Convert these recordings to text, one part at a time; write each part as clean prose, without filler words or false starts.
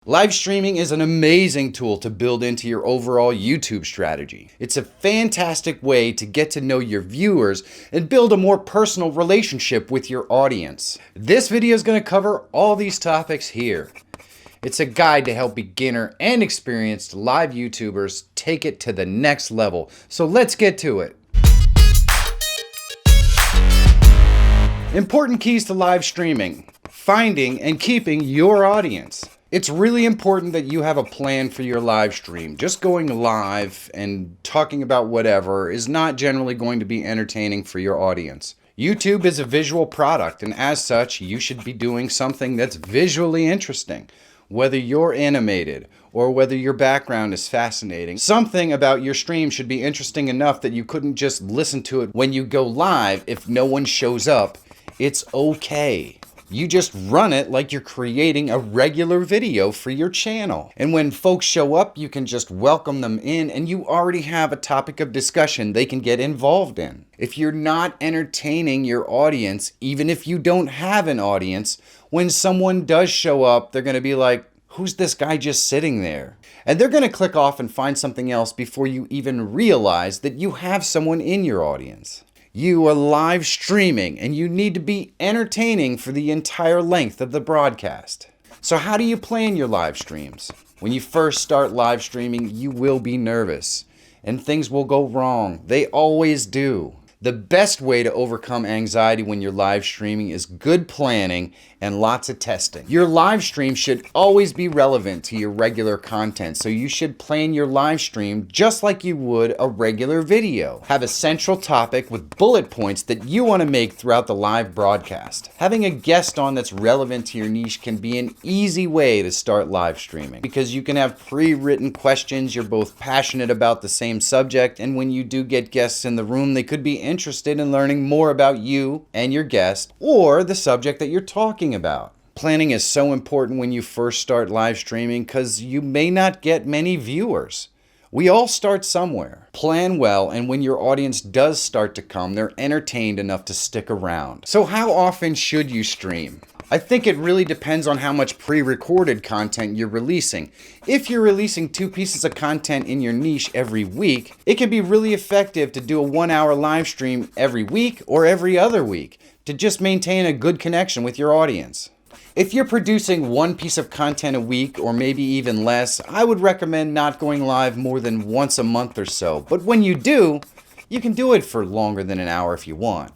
Live streaming is an amazing tool to build into your overall YouTube strategy. It's a fantastic way to get to know your viewers and build a more personal relationship with your audience. This video is going to cover all these topics here. It's a guide to help beginner and experienced live YouTubers take it to the next level. So let's get to it. Important keys to live streaming: finding and keeping your audience. It's really important that you have a plan for your live stream. Just going live and talking about whatever is not generally going to be entertaining for your audience. YouTube is a visual product, and as such, you should be doing something that's visually interesting. Whether you're animated or whether your background is fascinating, something about your stream should be interesting enough that you couldn't just listen to it when you go live if no one shows up. It's okay. You just run it like you're creating a regular video for your channel. And when folks show up, you can just welcome them in and you already have a topic of discussion they can get involved in. If you're not entertaining your audience, even if you don't have an audience, when someone does show up, they're gonna be like, who's this guy just sitting there? And they're gonna click off and find something else before you even realize that you have someone in your audience. You are live streaming and you need to be entertaining for the entire length of the broadcast. So how do you plan your live streams? When you first start live streaming, you will be nervous and things will go wrong. They always do. The best way to overcome anxiety when you're live streaming is good planning and lots of testing. Your live stream should always be relevant to your regular content, so you should plan your live stream just like you would a regular video. Have a central topic with bullet points that you want to make throughout the live broadcast. Having a guest on that's relevant to your niche can be an easy way to start live streaming because you can have pre-written questions, you're both passionate about the same subject, and when you do get guests in the room, they could be interested in learning more about you and your guest or the subject that you're talking about. Planning is so important when you first start live streaming because you may not get many viewers. We all start somewhere. Plan well, and when your audience does start to come, they're entertained enough to stick around. So how often should you stream? I think it really depends on how much pre-recorded content you're releasing. If you're releasing 2 pieces of content in your niche every week, it can be really effective to do a 1-hour live stream every week or every other week to just maintain a good connection with your audience. If you're producing 1 piece of content a week or maybe even less, I would recommend not going live more than once a month or so. But when you do, you can do it for longer than an hour if you want.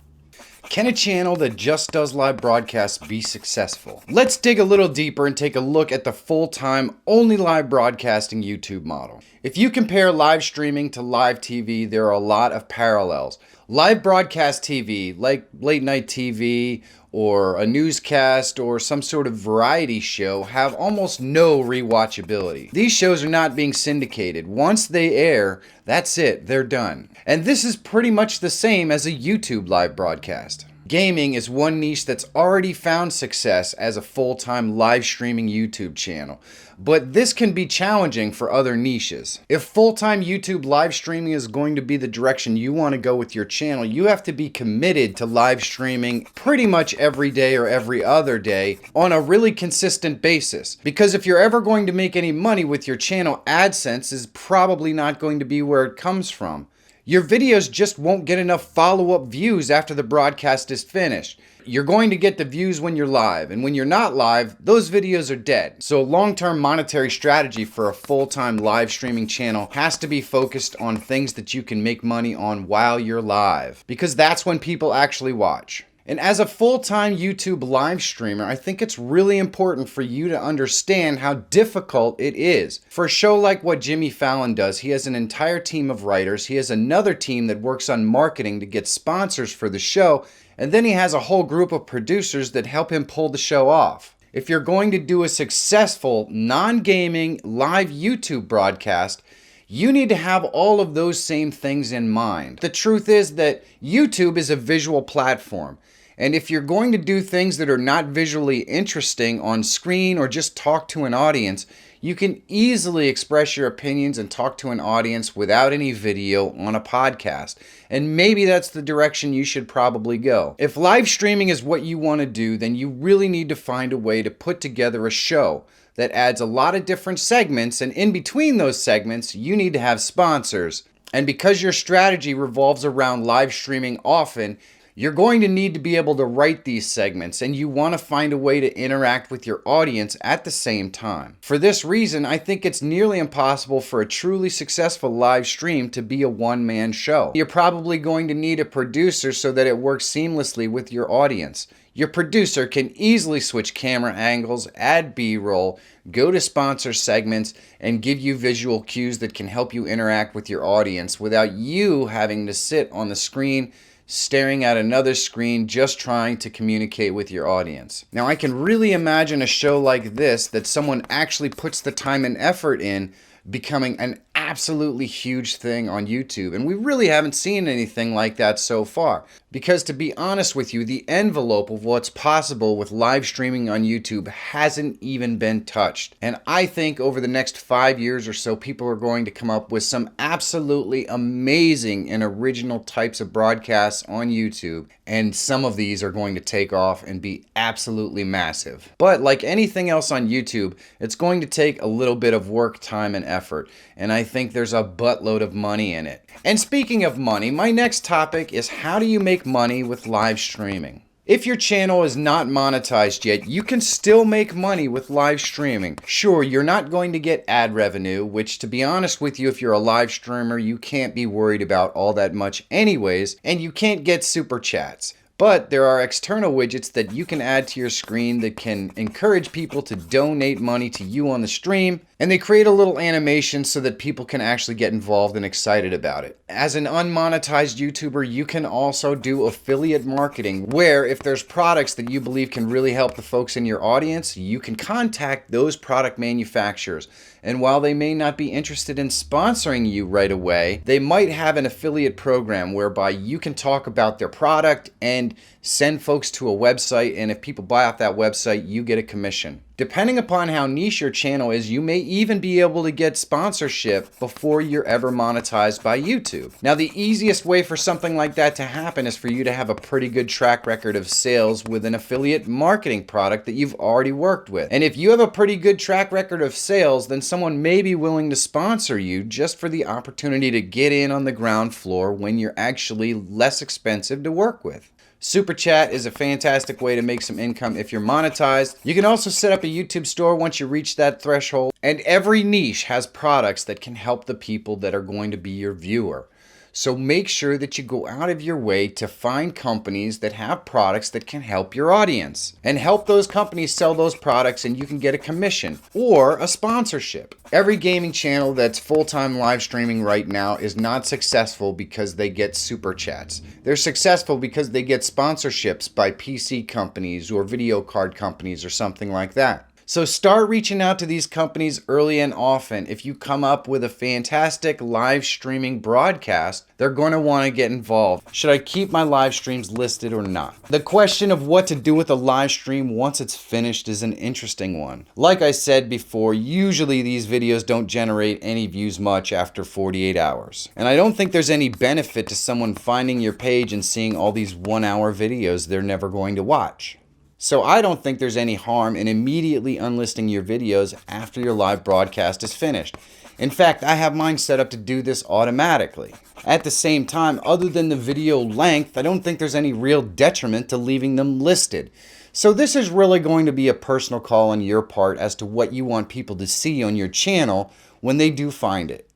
Can a channel that just does live broadcasts be successful? Let's dig a little deeper and take a look at the full-time, only live broadcasting YouTube model. If you compare live streaming to live TV, there are a lot of parallels. Live broadcast TV, like late night TV or a newscast or some sort of variety show, have almost no rewatchability. These shows are not being syndicated. Once they air, that's it, they're done. And this is pretty much the same as a YouTube live broadcast. Gaming is one niche that's already found success as a full-time live streaming YouTube channel, but this can be challenging for other niches. If full-time YouTube live streaming is going to be the direction you want to go with your channel, you have to be committed to live streaming pretty much every day or every other day on a really consistent basis. Because if you're ever going to make any money with your channel, AdSense is probably not going to be where it comes from. Your videos just won't get enough follow-up views after the broadcast is finished. You're going to get the views when you're live, and when you're not live, those videos are dead. So a long-term monetary strategy for a full-time live streaming channel has to be focused on things that you can make money on while you're live, because that's when people actually watch. And as a full-time YouTube live streamer, I think it's really important for you to understand how difficult it is. For a show like what Jimmy Fallon does, he has an entire team of writers, he has another team that works on marketing to get sponsors for the show, and then he has a whole group of producers that help him pull the show off. If you're going to do a successful, non-gaming, live YouTube broadcast, you need to have all of those same things in mind. The truth is that YouTube is a visual platform. And if you're going to do things that are not visually interesting on screen or just talk to an audience, you can easily express your opinions and talk to an audience without any video on a podcast. And maybe that's the direction you should probably go. If live streaming is what you want to do, then you really need to find a way to put together a show. that adds a lot of different segments, and in between those segments, you need to have sponsors. And because your strategy revolves around live streaming often, you're going to need to be able to write these segments, and you want to find a way to interact with your audience at the same time. For this reason, I think it's nearly impossible for a truly successful live stream to be a one-man show. You're probably going to need a producer so that it works seamlessly with your audience. Your producer can easily switch camera angles, add B-roll, go to sponsor segments, and give you visual cues that can help you interact with your audience without you having to sit on the screen staring at another screen just trying to communicate with your audience. Now, I can really imagine a show like this that someone actually puts the time and effort in becoming an absolutely huge thing on YouTube. And we really haven't seen anything like that so far. Because to be honest with you, the envelope of what's possible with live streaming on YouTube hasn't even been touched. And I think over the next 5 years or so, people are going to come up with some absolutely amazing and original types of broadcasts on YouTube. And some of these are going to take off and be absolutely massive. But like anything else on YouTube, it's going to take a little bit of work, time, and effort. And I think there's a buttload of money in it. And speaking of money, my next topic is how do you make money with live streaming? If your channel is not monetized yet, you can still make money with live streaming. Sure, you're not going to get ad revenue, which to be honest with you, if you're a live streamer, you can't be worried about all that much anyways, and you can't get super chats. But there are external widgets that you can add to your screen that can encourage people to donate money to you on the stream, and they create a little animation so that people can actually get involved and excited about it. As an unmonetized YouTuber, you can also do affiliate marketing, where if there's products that you believe can really help the folks in your audience, you can contact those product manufacturers. And while they may not be interested in sponsoring you right away, they might have an affiliate program whereby you can talk about their product and send folks to a website, and if people buy off that website, you get a commission. Depending upon how niche your channel is, you may even be able to get sponsorship before you're ever monetized by YouTube. Now, the easiest way for something like that to happen is for you to have a pretty good track record of sales with an affiliate marketing product that you've already worked with. And if you have a pretty good track record of sales, then someone may be willing to sponsor you just for the opportunity to get in on the ground floor when you're actually less expensive to work with. Super Chat is a fantastic way to make some income if you're monetized. You can also set up a YouTube store once you reach that threshold. And every niche has products that can help the people that are going to be your viewer. So make sure that you go out of your way to find companies that have products that can help your audience. And help those companies sell those products, and you can get a commission or a sponsorship. Every gaming channel that's full-time live streaming right now is not successful because they get super chats. They're successful because they get sponsorships by PC companies or video card companies or something like that. So start reaching out to these companies early and often. If you come up with a fantastic live streaming broadcast, they're going to want to get involved. Should I keep my live streams listed or not? The question of what to do with a live stream once it's finished is an interesting one. Like I said before, usually these videos don't generate any views much after 48 hours. And I don't think there's any benefit to someone finding your page and seeing all these 1-hour videos they're never going to watch. So I don't think there's any harm in immediately unlisting your videos after your live broadcast is finished. In fact, I have mine set up to do this automatically. At the same time, other than the video length, I don't think there's any real detriment to leaving them listed. So this is really going to be a personal call on your part as to what you want people to see on your channel when they do find it.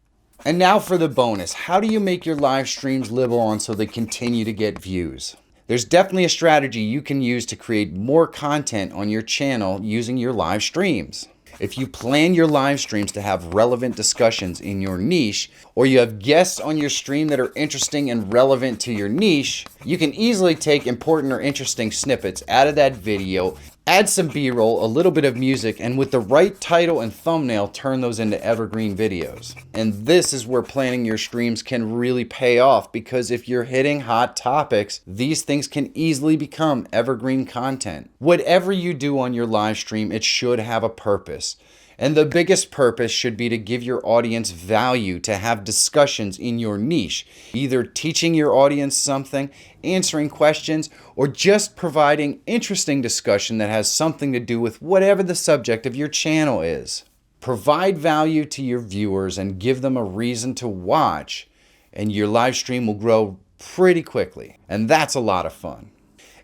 And now for the bonus. How do you make your live streams live on so they continue to get views? There's definitely a strategy you can use to create more content on your channel using your live streams. If you plan your live streams to have relevant discussions in your niche, or you have guests on your stream that are interesting and relevant to your niche, you can easily take important or interesting snippets out of that video, add some B-roll, a little bit of music, and with the right title and thumbnail, turn those into evergreen videos. And this is where planning your streams can really pay off, because if you're hitting hot topics, these things can easily become evergreen content. Whatever you do on your live stream, it should have a purpose. And the biggest purpose should be to give your audience value, to have discussions in your niche, either teaching your audience something, answering questions, or just providing interesting discussion that has something to do with whatever the subject of your channel is. Provide value to your viewers and give them a reason to watch, and your live stream will grow pretty quickly. And that's a lot of fun.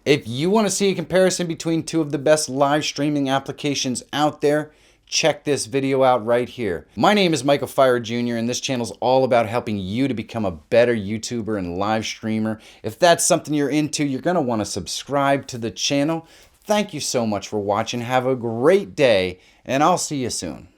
If you want to see a comparison between two of the best live streaming applications out there, check this video out right here. My name is Michael Fire Jr. and this channel is all about helping you to become a better YouTuber and live streamer. If that's something you're into, you're going to want to subscribe to the channel. Thank you so much for watching. Have a great day, and I'll see you soon.